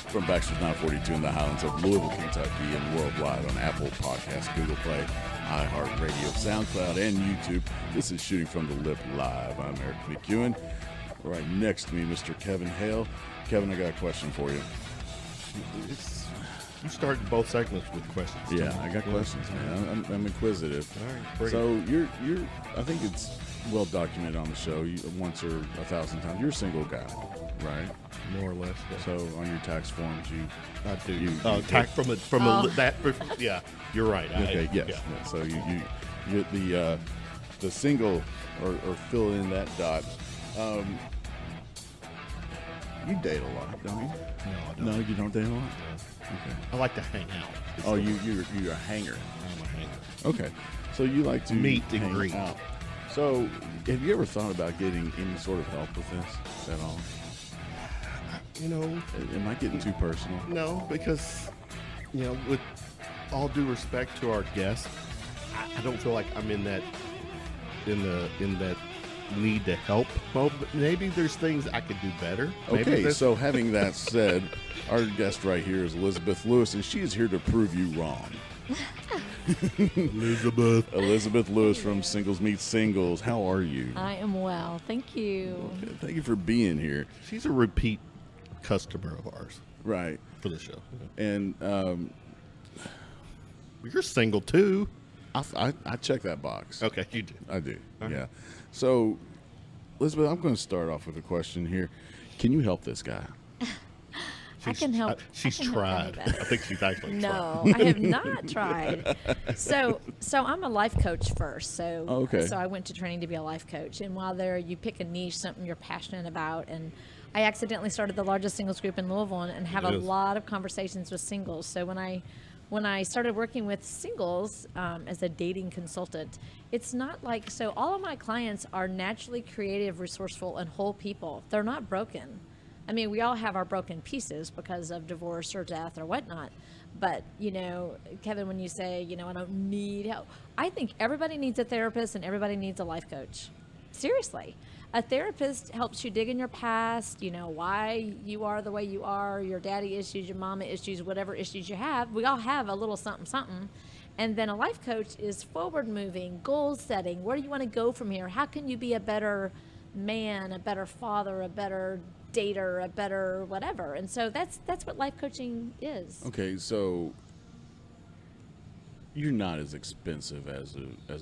From Baxter's 942 in the Highlands of Louisville, Kentucky, and worldwide on Apple Podcasts, Google Play, iHeartRadio, SoundCloud, and YouTube. This is Shooting from the Lip Live. I'm Erik McEwen. Right next to me, Mr. Kevin Hale. Kevin, I got a question for you. You started both segments with questions. Yeah, I got questions, man. I'm inquisitive. All right, so you're. I think it's well documented on the show. Once or 1,000 times. You're a single guy, right? More or less. Yeah. So on your tax forms, I do. Tax yeah, you're right. Okay. Yes. Yeah. Yeah. So you the single or fill in that dot. You date a lot, don't you? No, I don't. No, you don't date a lot. No. Okay. I like to hang out. Oh, you're a hanger. I'm a hanger. Okay. So you like to meet and hang greet. out. So have you ever thought about getting any sort of help with this at all? You know, am I getting too personal? No, because with all due respect to our guests, I don't feel like I'm in that need to help. Well, maybe there's things I could do better. Okay, so having that said, our guest right here is Elizabeth Lewis, and she is here to prove you wrong. Elizabeth Lewis from Singles Meet Singles. How are you? I am well, thank you. Okay, thank you for being here. She's a repeat customer of ours, right, for the show. And you're single too. I check that box. Okay, you do. I do. All yeah. right. So, Elizabeth, I'm going to start off with a question here. Can you help this guy? I can help. She's tried. I think she's actually tried. No, I have not tried. So I'm a life coach first. So I went to training to be a life coach, and while there, you pick a niche, something you're passionate about, and I accidentally started the largest singles group in Louisville and have a lot of conversations with singles. So when I started working with singles as a dating consultant, it's not like, so all of my clients are naturally creative, resourceful, and whole people. They're not broken. I mean, we all have our broken pieces because of divorce or death or whatnot. But, Kevin, when you say, I don't need help, I think everybody needs a therapist and everybody needs a life coach. Seriously. A therapist helps you dig in your past, why you are the way you are, your daddy issues, your mama issues, whatever issues you have. We all have a little something, something. And then a life coach is forward moving, goal setting. Where do you want to go from here? How can you be a better man, a better father, a better dater, a better whatever? And so that's what life coaching is. Okay, so you're not as expensive as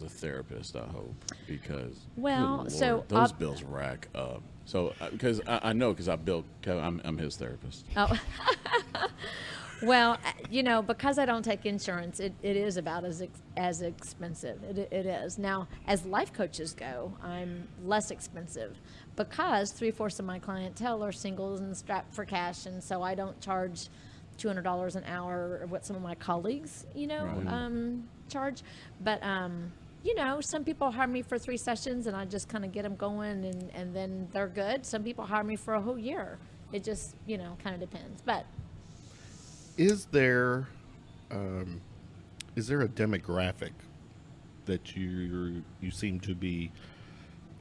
a therapist, I hope, because those bills rack up. So because I know, because I built Kevin, I'm his therapist. Oh. Well, because I don't take insurance, it is about as expensive. It is. Now, as life coaches go, I'm less expensive because 3/4 of my clientele are singles and strapped for cash, and so I don't charge $200 an hour, or what some of my colleagues, charge. But, some people hire me for 3 sessions and I just kind of get them going and then they're good. Some people hire me for a whole year. It just, kind of depends. But is there a demographic that you seem to be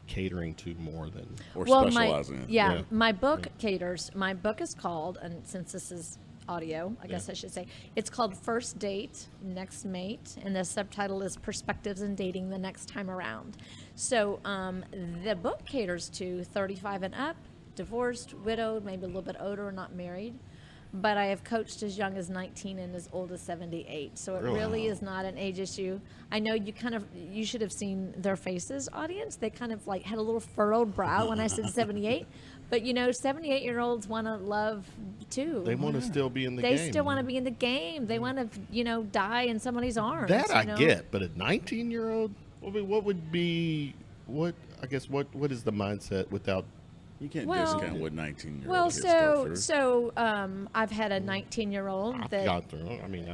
catering to more than or specializing in? My book caters. My book is called, and since this is audio, I guess I should say, it's called First Date, Next Mate, and the subtitle is Perspectives in Dating the Next Time Around. So the book caters to 35 and up, divorced, widowed, maybe a little bit older, not married. But I have coached as young as 19 and as old as 78. So it really is not an age issue. I know you should have seen their faces, audience. They kind of like had a little furrowed brow when I said 78. But 78-year-olds want to love too. They want to still be in the game. They still want to be in the game. They want to, die in somebody's arms. That I get. But a 19-year-old, what is the mindset without? You can't discount what 19-year-olds go through. So I've had a 19-year-old I've got through. I mean,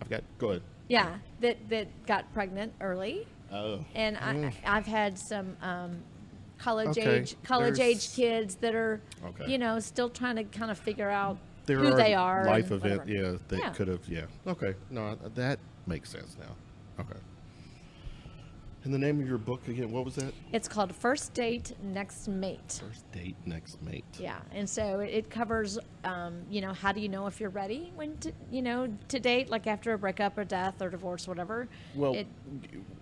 I've got, go ahead. Yeah, that got pregnant early. Oh. And I've had some college age kids that are, still trying to kind of figure out who they are. Life event, could have, Okay. No, that makes sense now. Okay. And the name of your book again, what was that? It's called First Date, Next Mate. First Date, Next Mate. Yeah, and so it covers, how do you know if you're ready to date, like after a breakup or death or divorce, whatever. Well,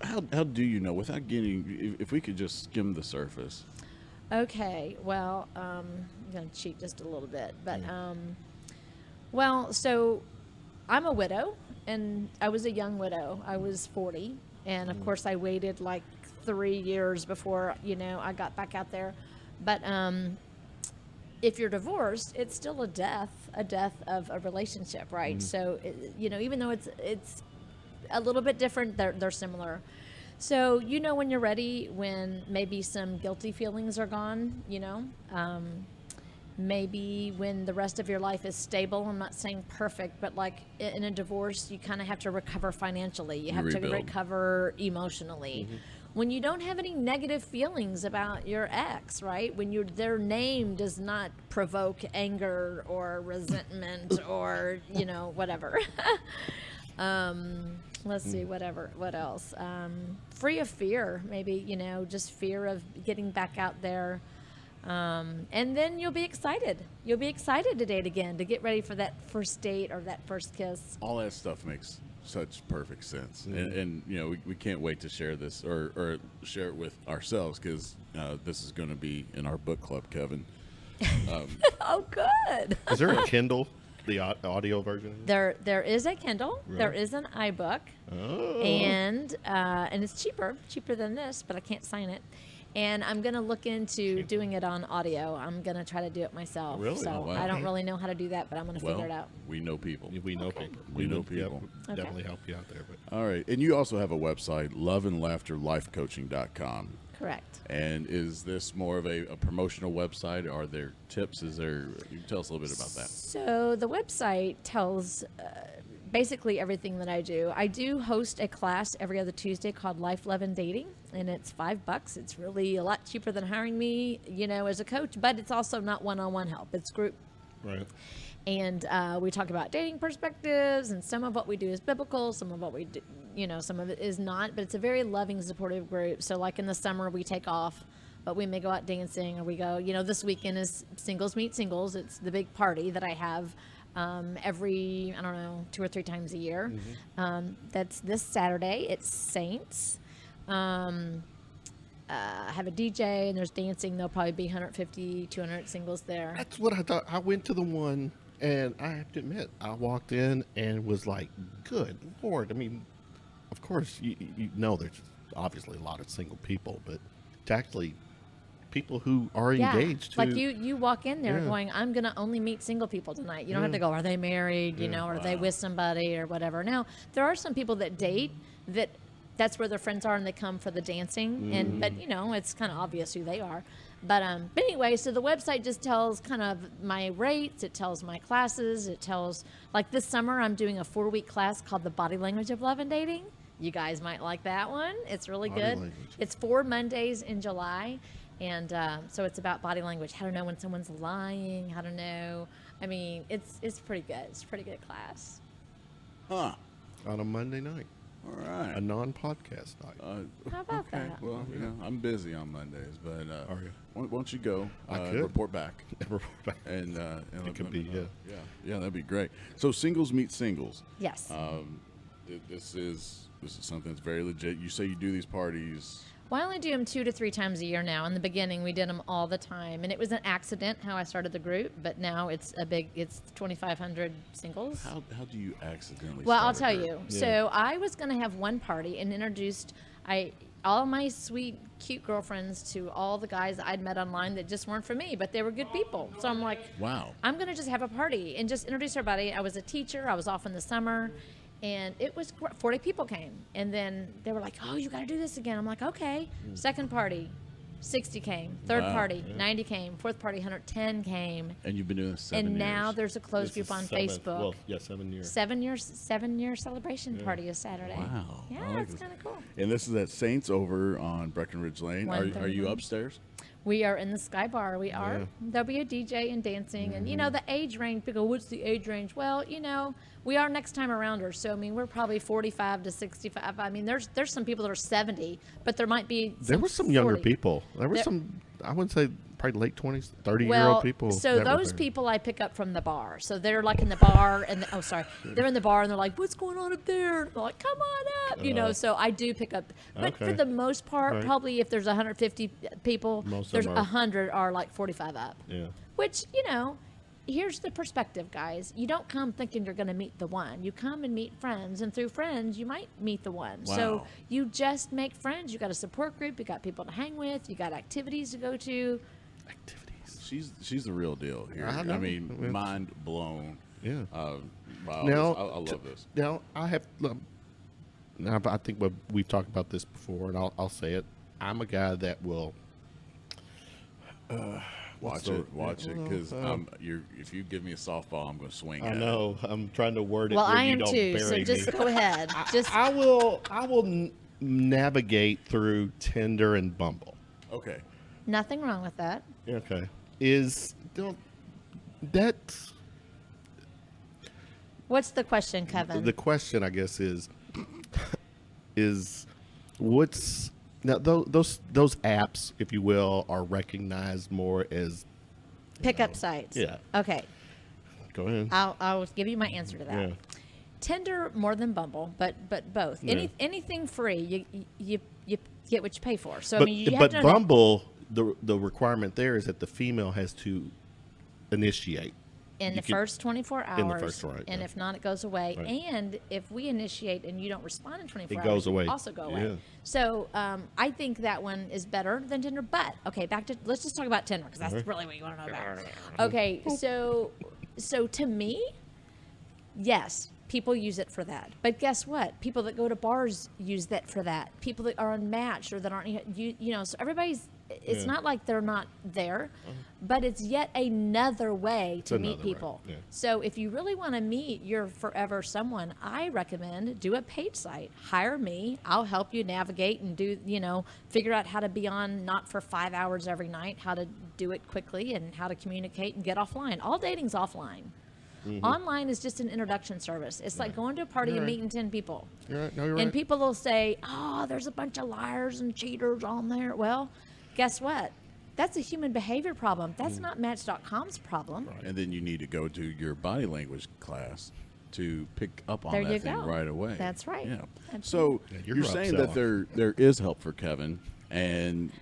how do you know without getting, if we could just skim the surface? Okay, well, I'm going to cheat just a little bit, but, so I'm a widow, and I was a young widow. I was 40. And of course, I waited like 3 years before, I got back out there. But if you're divorced, it's still a death of a relationship, right? Mm-hmm. So, even though it's a little bit different, they're similar. So, when you're ready, when maybe some guilty feelings are gone, maybe when the rest of your life is stable. I'm not saying perfect, but like in a divorce, you kind of have to recover financially. You have to recover emotionally. Mm-hmm. When you don't have any negative feelings about your ex, right? When their name does not provoke anger or resentment or, whatever. Let's see, what else? Free of fear, maybe, just fear of getting back out there. And then you'll be excited. You'll be excited to date again, to get ready for that first date or that first kiss. All that stuff makes such perfect sense. Mm-hmm. And we can't wait to share this or share it with ourselves, because this is going to be in our book club, Kevin. Oh, good. Is there a Kindle, the audio version? There is a Kindle. Really? There is an iBook. Oh. And it's cheaper than this, but I can't sign it. And I'm going to look into doing it on audio. I'm going to try to do it myself. Really? So wow. I don't really know how to do that, but I'm going to figure it out. We know people. We know people. We know people. Yep. Definitely help you out there. But. All right. And you also have a website, loveandlaughterlifecoaching.com. Correct. And is this more of a promotional website? Are there tips? You tell us a little bit about that. So the website tells basically everything that I do. I do host a class every other Tuesday called Life, Love, and Dating, and it's $5. It's really a lot cheaper than hiring me, as a coach, but it's also not one-on-one help. It's group. Right. And we talk about dating perspectives, and some of what we do is biblical, some of what we do, some of it is not, but it's a very loving, supportive group. So like in the summer, we take off, but we may go out dancing, or we go, this weekend is Singles Meet Singles. It's the big party that I have every, 2 or 3 times a year. Mm-hmm. That's this Saturday. It's Saints. I have a DJ, and there's dancing. There'll probably be 150, 200 singles there. That's what I thought. I went to the one, and I have to admit, I walked in and was like, good Lord. I mean, of course, there's obviously a lot of single people, but to actually people who are engaged. Like you walk in there going, I'm going to only meet single people tonight. You don't have to go, are they married, or are they with somebody or whatever. Now, there are some people that date that's where their friends are and they come for the dancing. But it's kind of obvious who they are. But anyway, so the website just tells kind of my rates. It tells my classes. It tells, like this summer, I'm doing a 4-week class called The Body Language of Love and Dating. You guys might like that one. It's really good. Language. It's 4 Mondays in July. And so it's about body language, how to know when someone's lying, how to know. I mean, it's pretty good. It's a pretty good class. Huh. On a Monday night. All right. A non-podcast night. How about that? Well, I'm busy on Mondays, but are you? Won't you go? I could. Report back. And it could be, yeah, that'd be great. So Singles Meet Singles. Yes. This is something that's very legit. You say you do these parties. Well, I only do them 2 to 3 times a year now. In the beginning, we did them all the time. And it was an accident how I started the group, but now it's 2,500 singles. How do you accidentally Well, start I'll tell you. Yeah. So I was going to have one party and introduced all my sweet, cute girlfriends to all the guys I'd met online that just weren't for me, but they were good people. So I'm like, wow, I'm going to just have a party and just introduce everybody. I was a teacher. I was off in the summer. And it was 40 people came. And then they were like, oh, you got to do this again. I'm like, okay. Second party, 60 came. Third party, 90 came. Fourth party, 110 came. And you've been doing this 7 years. And now there's a closed group on Facebook. Well, 7 years. 7-year celebration party is Saturday. Wow. Yeah, it's kind of cool. And this is at Saints over on Breckenridge Lane. Are you upstairs? We are in the Sky Bar. We are. Yeah. There'll be a DJ and dancing. And, the age range, people go, what's the age range? Well, we are next time arounders. So, we're probably 45 to 65. There's some people that are 70, but there might be There were some 40. younger people. There were some, I wouldn't say probably late 20s, 30-year-old people. So those people I pick up from the bar. So they're like in the bar and they're in the bar and they're like, what's going on up there? And they're like, come on up, So I do pick up. But for the most part, probably if there's 150 people, there's 100 are like 45 up. Yeah. Which, here's the perspective, guys. You don't come thinking you're going to meet the one. You come and meet friends, and through friends, you might meet the one. Wow. So you just make friends. You got a support group. You got people to hang with. You got activities to go to. She's the real deal here. I mind blown. Yeah. I love this. Now I have. Now I think we've talked about this before, and I'll say it. I'm a guy that will. Watch it, because if you give me a softball, I'm going to swing at it. I know. I'm trying to word it. Well, where I you am don't too. bury So me. just go ahead. I will navigate through Tinder and Bumble. Okay. Nothing wrong with that. Okay. That's. What's the question, Kevin? The question, I guess, is what's now those apps, if you will, are recognized more as pickup sites. Yeah. Okay. Go ahead. I'll give you my answer to that. Yeah. Tinder more than Bumble, but both. Yeah. Anything free, you get what you pay for. So But, you have but to know Bumble, the requirement there is that the female has to initiate. in the first 24 hours. In the first, right, and yeah. if not, it goes away. Right. And if we initiate and you don't respond in 24 hours, goes away. you also go away. Yeah. So I think that one is better than Tinder. But okay, let's just talk about Tinder because that's really what you want to know about. Okay, so to me, yes, people use it for that. But guess what? People that go to bars use that for that. People that are unmatched or that aren't, so everybody's. It's not like they're not there, but it's yet another way to meet people. Yeah. So if you really want to meet your forever someone, I recommend do a paid site. Hire me. I'll help you navigate and do, figure out how to be on not for 5 hours every night, how to do it quickly and how to communicate and get offline. All dating's offline. Mm-hmm. Online is just an introduction service. It's like going to a party and meeting 10 people. You're right. No, you're and right. people will say, oh, there's a bunch of liars and cheaters on there. Well, guess what? That's a human behavior problem. That's not Match.com's problem. Right. And then you need to go to your body language class to pick up on there that you thing go. right away. That's right. Yeah. Absolutely. So you're saying that there is help for Kevin, and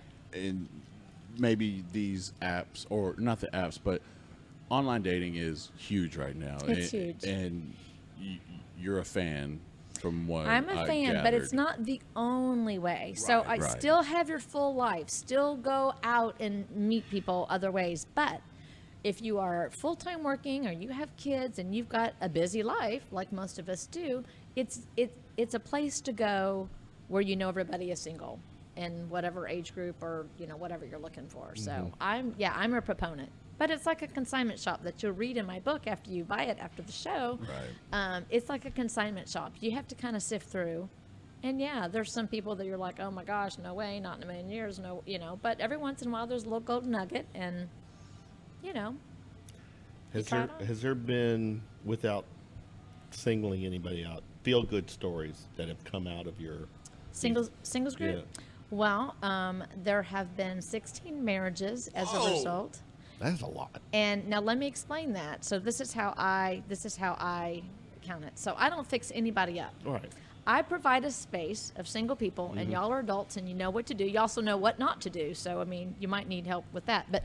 maybe these apps, or not the apps, but online dating is huge right now. It's huge. And you're a fan. From what I'm a fan, gathered. but it's not the only way. So I still have your full life. Still go out and meet people other ways. But if you are full-time working or you have kids and you've got a busy life, like most of us do, it's a place to go where everybody is single in whatever age group or whatever you're looking for. So I'm a proponent. But it's like a consignment shop that you'll read in my book after you buy it after the show. Right. It's like a consignment shop. You have to kind of sift through. And there's some people that you're like, oh my gosh, no way, not in a million years, no, But every once in a while, there's a little golden nugget, and Has there been, without singling anybody out, feel good stories that have come out of your singles group? Yeah. Well, there have been 16 marriages as a result. That's a lot. And now let me explain that. So this is how I count it. So I don't fix anybody up. All right. I provide a space of single people, and y'all are adults, and you know what to do. You also know what not to do. So you might need help with that. But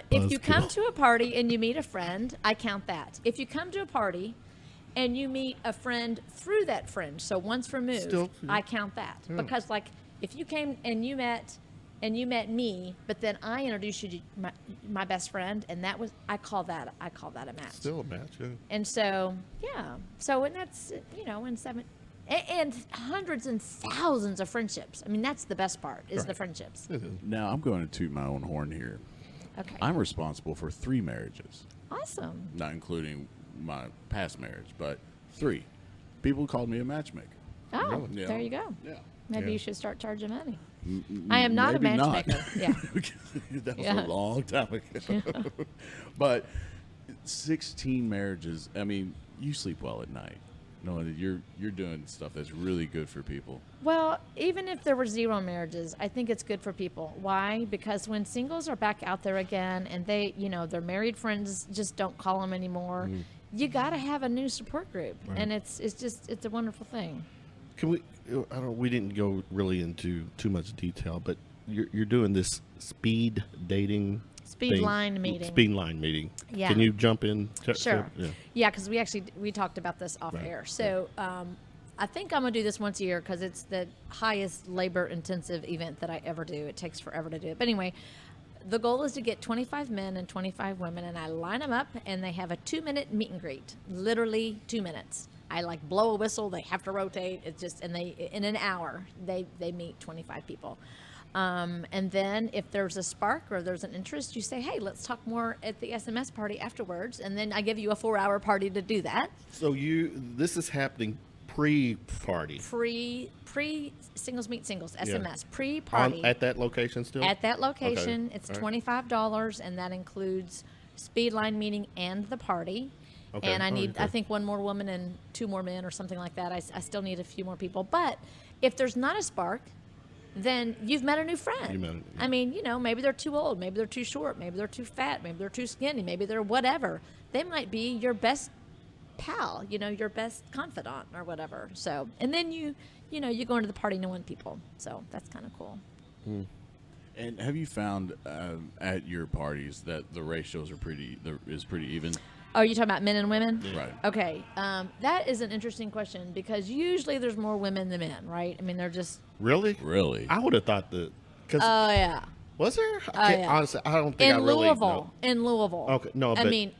if you come to a party and you meet a friend, I count that. If you come to a party and you meet a friend through that friend, so once removed, I count that. Yeah. Because if you came and you met me, but then I introduced you to my best friend, and I call that a match. Still a match, yeah. And so, and that's and hundreds and thousands of friendships. I mean, that's the best part is the friendships. Now I'm going to toot my own horn here. Okay. I'm responsible for 3 marriages. Awesome. Not including my past marriage, but 3. People called me a matchmaker. Oh, there you go. Yeah. Maybe you should start charging money. I am not a matchmaker. Yeah. That was a long time ago. But 16 marriages. I mean, you sleep well at night, knowing that you're doing stuff that's really good for people. Well, even if there were 0 marriages, I think it's good for people. Why? Because when singles are back out there again, and they, their married friends just don't call them anymore. You got to have a new support group, and it's a wonderful thing. Can we? We didn't go really into too much detail, but you're doing this speed dating. Speed line meeting. Yeah. Can you jump in? Sure. Yeah, because we talked about this off air. So I think I'm going to do this once a year because it's the highest labor-intensive event that I ever do. It takes forever to do it. But anyway, the goal is to get 25 men and 25 women, and I line them up, and they have a 2-minute meet and greet, literally 2 minutes. I blow a whistle. They have to rotate. It's just, and they in an hour they meet 25 people. And then if there's a spark or there's an interest, you say, hey, let's talk more at the SMS party afterwards. And then I give you a 4-hour party to do that. So this is happening pre-party. Pre-singles meet singles, SMS, pre-party. At that location still? At that location. Okay. It's $25, and that includes speed line meeting and the party. Okay. And I think 1 more woman and 2 more men or something like that. I still need a few more people. But if there's not a spark, then you've met a new friend. I mean, maybe they're too old, maybe they're too short, maybe they're too fat, maybe they're too skinny, maybe they're whatever. They might be your best pal, your best confidant or whatever. So, and then you go into the party knowing people. So that's kind of cool. And have you found at your parties that the ratios is pretty even? Oh, are you talking about men and women? Yeah. Right. Okay. That is an interesting question because usually there's more women than men, right? I mean, they're just... Really? Really? I would have thought that... Oh, yeah. Was there? Honestly, I don't think in Louisville. In Louisville. Okay. No, but... I mean,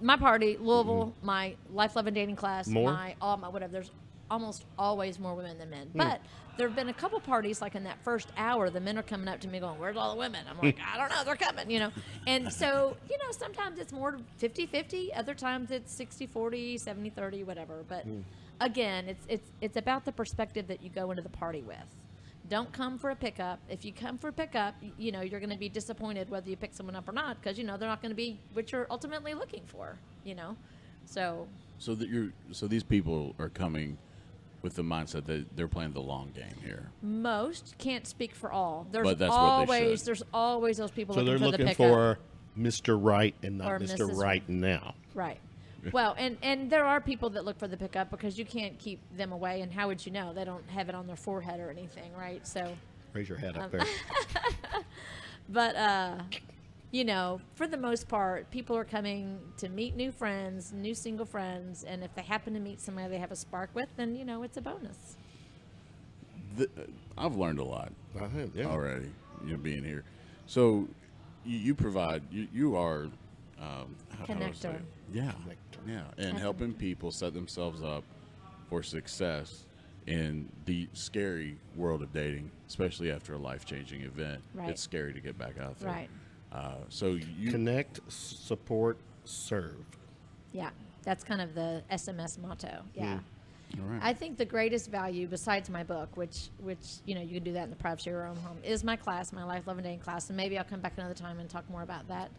my party, Louisville, my Life, Love, and Dating class, more? my whatever, there's almost always more women than men. But there have been a couple parties, like in that first hour, the men are coming up to me going, where's all the women? I'm like, I don't know, they're coming, And so, sometimes it's more 50-50. Other times it's 60-40, 70-30, whatever. But again, it's about the perspective that you go into the party with. Don't come for a pickup. If you come for a pickup, you're going to be disappointed whether you pick someone up or not because, they're not going to be what you're ultimately looking for, So these people are coming with the mindset that they're playing the long game here. Most, can't speak for all. There's always those people so looking for the pickup. So they're looking for Mr. Right and not or Mr. Mrs. Right now. Right. Well, and there are people that look for the pickup because you can't keep them away, and how would you know? They don't have it on their forehead or anything, right? So raise your head up there. But for the most part, people are coming to meet new friends, new single friends, and if they happen to meet somebody they have a spark with, then it's a bonus. I've learned a lot already, being here. So you provide, you are connector. Yeah, and helping people set themselves up for success in the scary world of dating, especially after a life-changing event. Right. It's scary to get back out there. Right. So you connect, support, serve. Yeah, that's kind of the SMS motto. Yeah. All right. I think the greatest value, besides my book, which you can do that in the privacy of your own home, is my class, my Life, Love, and Dating class, and maybe I'll come back another time and talk more about that.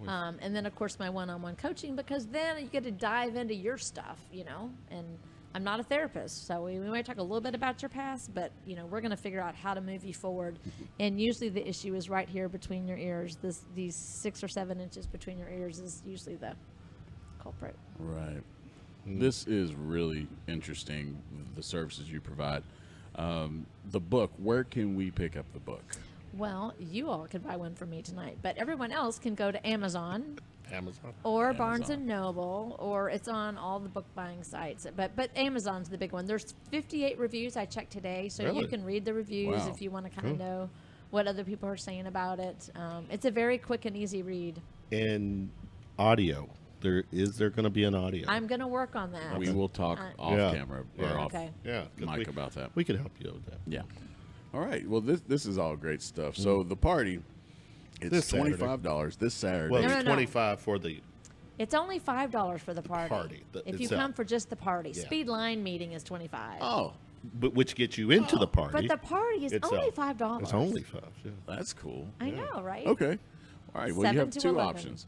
And then, of course, my one-on-one coaching, because then you get to dive into your stuff, and I'm not a therapist, so we might talk a little bit about your past, but, we're going to figure out how to move you forward. And usually the issue is right here between your ears. These 6 or 7 inches between your ears is usually the culprit. Right. This is really interesting, the services you provide. The book, where can we pick up the book? Well, you all could buy one from me tonight, but everyone else can go to Amazon. Or Barnes & Noble, or it's on all the book buying sites. But Amazon's the big one. There's 58 reviews I checked today, so you can read the reviews if you want to kind of know what other people are saying about it. It's a very quick and easy read. And audio. Is there going to be an audio? I'm going to work on that. We will talk off camera or off mic about that. We can help you with that. Yeah. All right. Well, this is all great stuff. So the party, it's $25 this Saturday. Well, it's $25 for the... It's only $5 for the party. If you come for just the party. Yeah. Speed line meeting is $25. Oh. but which gets you into the party. But the party is only $5. It's only $5. Yeah. That's cool. I know, right? Okay. All right. Well, you have 2 11. options.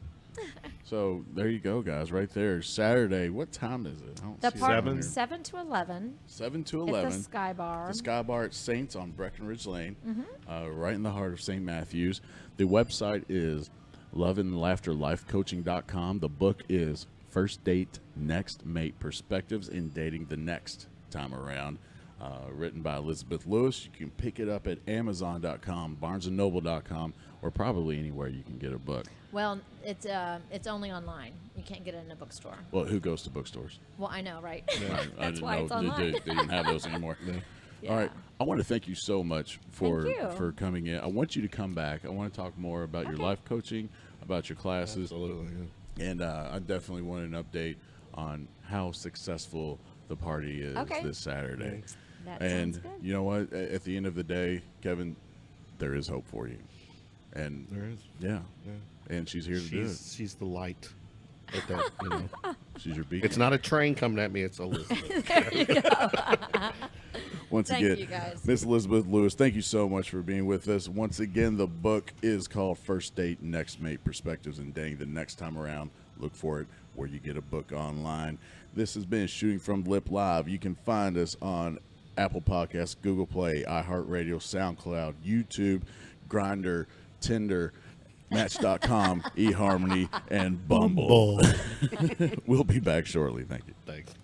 So there you go, guys. Right there. Saturday. What time is it? I don't The see it party on here. 7 to 11. 7 to At 11. the Sky Bar. The Sky Bar at Saints on Breckenridge Lane, right in the heart of St. Matthews. The website is loveandlaughterlifecoaching.com. The book is First Date, Next Mate, Perspectives in Dating the Next Time Around, written by Elizabeth Lewis. You can pick it up at Amazon.com, BarnesandNoble.com, or probably anywhere you can get a book. Well, it's only online. You can't get it in a bookstore. Well, who goes to bookstores? Well, I know, right? I That's didn't why know it's online. they didn't have those anymore. Yeah. All right. I want to thank you so much Thank you. for coming in. I want you to come back. I want to talk more about your life coaching, about your classes. Absolutely. Yeah. And I definitely want an update on how successful the party is this Saturday. That And sounds good. you know what? At the end of the day, Kevin, there is hope for you. And There is. yeah. And she's here to do it. She's the light. At that, you know. She's your beacon. It's not a train coming at me. It's Elizabeth. There you go. Once Thank again, you, guys. Miss Elizabeth Lewis, thank you so much for being with us. Once again, the book is called First Date, Next Mate, Perspectives in Dating the Next Time Around. Look for it where you get a book online. This has been Shooting from the Lip Live. You can find us on Apple Podcasts, Google Play, iHeartRadio, SoundCloud, YouTube, Grindr, Tinder, Match.com, eHarmony, and Bumble. We'll be back shortly. Thank you. Thanks.